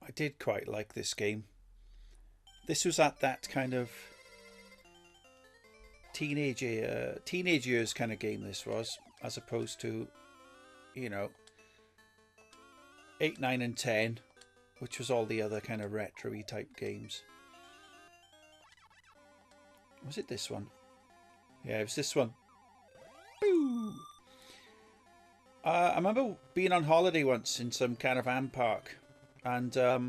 I did quite like this game. This was at that kind of teenage years kind of game this was, as opposed to, you know, 8, 9 and 10, which was all the other kind of retro-y type games. Was it this one? Yeah, it was this one. Boo! I remember being on holiday once in some caravan park, and I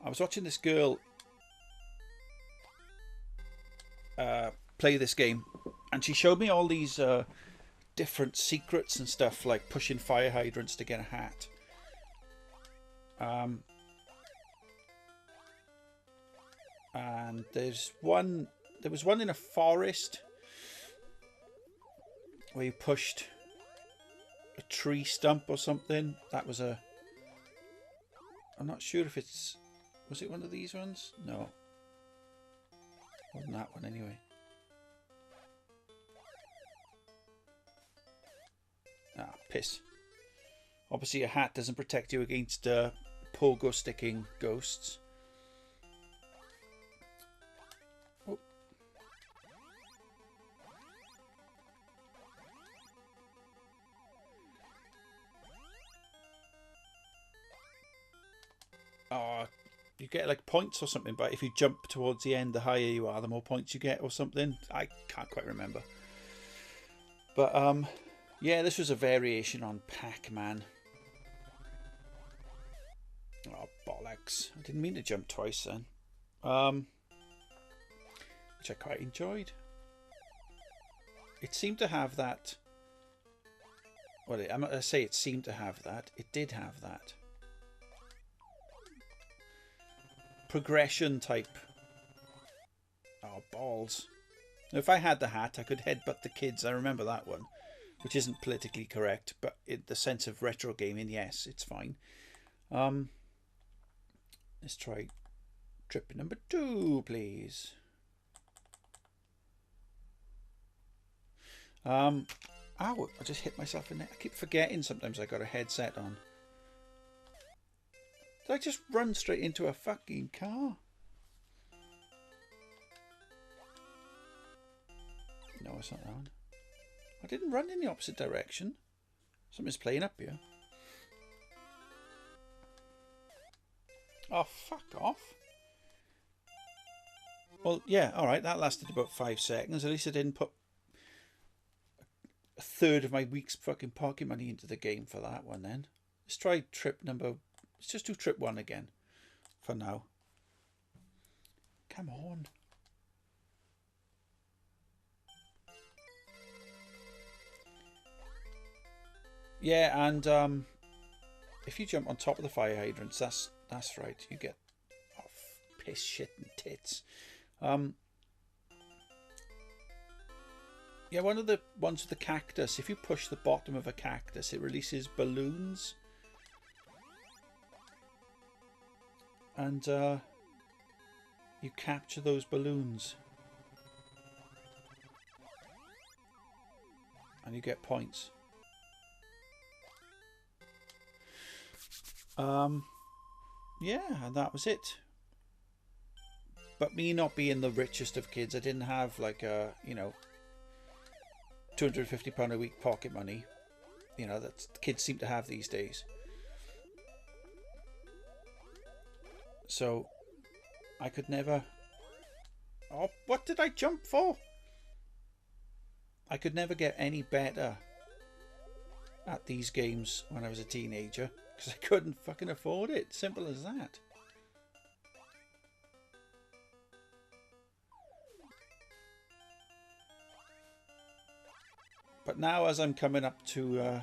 was watching this girl play this game, and she showed me all these different secrets and stuff, like pushing fire hydrants to get a hat. And there was one in a forest where you pushed a tree stump or something. That was a... I'm not sure if it's... Was it one of these ones? No. Wasn't that one anyway. Ah, piss. Obviously a hat doesn't protect you against pogo sticking ghosts. Oh, you get like points or something, but if you jump towards the end, the higher you are, the more points you get or something. I can't quite remember. But yeah, this was a variation on Pac-Man. Oh, bollocks. I didn't mean to jump twice then. Which I quite enjoyed. It seemed to have that... Well, I'm not going to say it seemed to have that. It did have that. Progression type. Oh, balls. Now, if I had the hat, I could headbutt the kids. I remember that one. Which isn't politically correct, but in the sense of retro gaming, yes, it's fine. Let's try trip number 2, please. Ow, I just hit myself in there. I keep forgetting sometimes I got a headset on. Did I just run straight into a fucking car? No, it's not that one. I didn't run in the opposite direction. Something's playing up here. Oh, fuck off. Well, yeah, alright, that lasted about 5 seconds. At least I didn't put a third of my week's fucking pocket money into the game for that one then. Let's try trip number... Let's just do trip 1 again. For now. Come on. Yeah, and if you jump on top of the fire hydrants, that's right. You get piss, shit, and tits. Yeah, one of the ones with the cactus. If you push the bottom of a cactus, it releases balloons, and you capture those balloons, and you get points. Yeah, and that was it. But me not being the richest of kids, I didn't have like a, you know, £250 a week pocket money, you know, that kids seem to have these days. So I could never... Oh, what did I jump for? I could never get any better at these games when I was a teenager, because I couldn't fucking afford it. Simple as that. But now, as I'm coming up to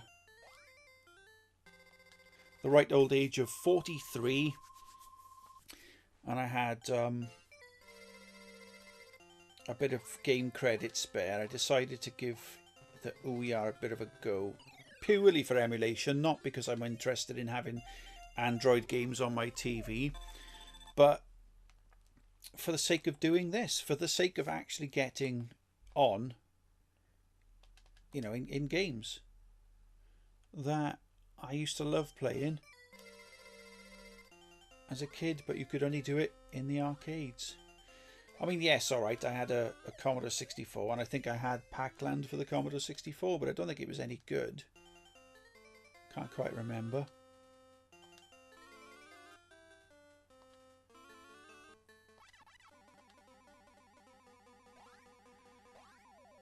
the right old age of 43, and I had a bit of game credit spare, I decided to give the OER a bit of a go. Purely for emulation, not because I'm interested in having Android games on my TV, but for the sake of doing this, for the sake of actually getting on, you know, in games that I used to love playing as a kid, but you could only do it in the arcades. I mean, yes, alright, I had a Commodore 64, and I think I had Pac-Land for the Commodore 64, but I don't think it was any good. Can't quite remember.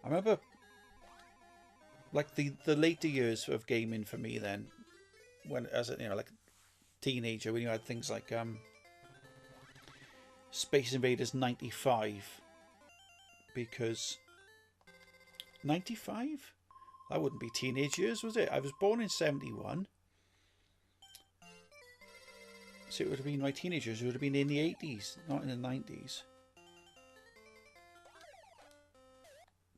I remember, like, the later years of gaming for me then, when, as a, you know, like, teenager, when you had things like Space Invaders 95, because 95? That wouldn't be teenage years, was it? I was born in 71. So it would have been my teenage years. It would have been in the 80s, not in the 90s.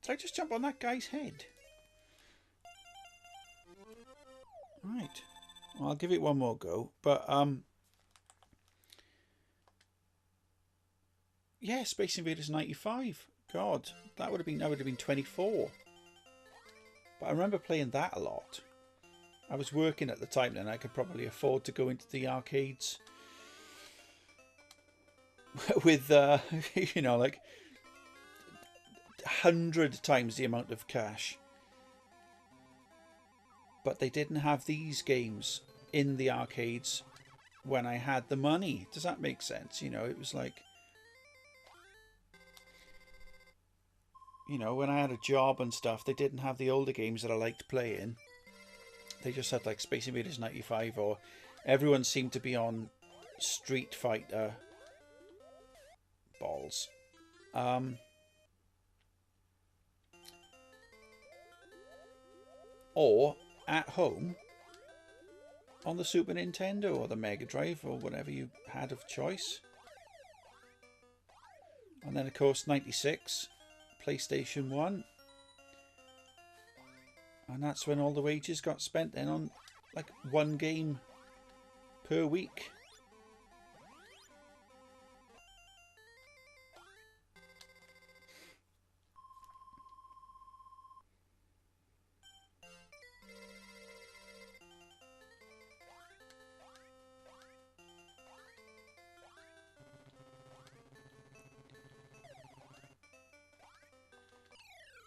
Did I just jump on that guy's head? Right. Well, I'll give it one more go. But, yeah, Space Invaders 95. God, I would have been 24. But I remember playing that a lot. I was working at the time then. I could probably afford to go into the arcades with, you know, like 100 times the amount of cash. But they didn't have these games in the arcades when I had the money. Does that make sense? You know, it was like, you know, when I had a job and stuff, they didn't have the older games that I liked playing. They just had like Space Invaders 95, or everyone seemed to be on Street Fighter balls. Or at home on the Super Nintendo or the Mega Drive or whatever you had of choice. And then of course 96, PlayStation 1. And that's when all the wages got spent then on like one game per week.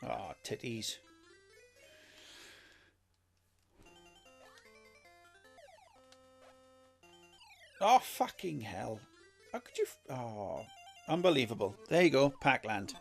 Ah, titties. Oh, fucking hell. How could you... Oh, unbelievable. There you go, Pac-Land.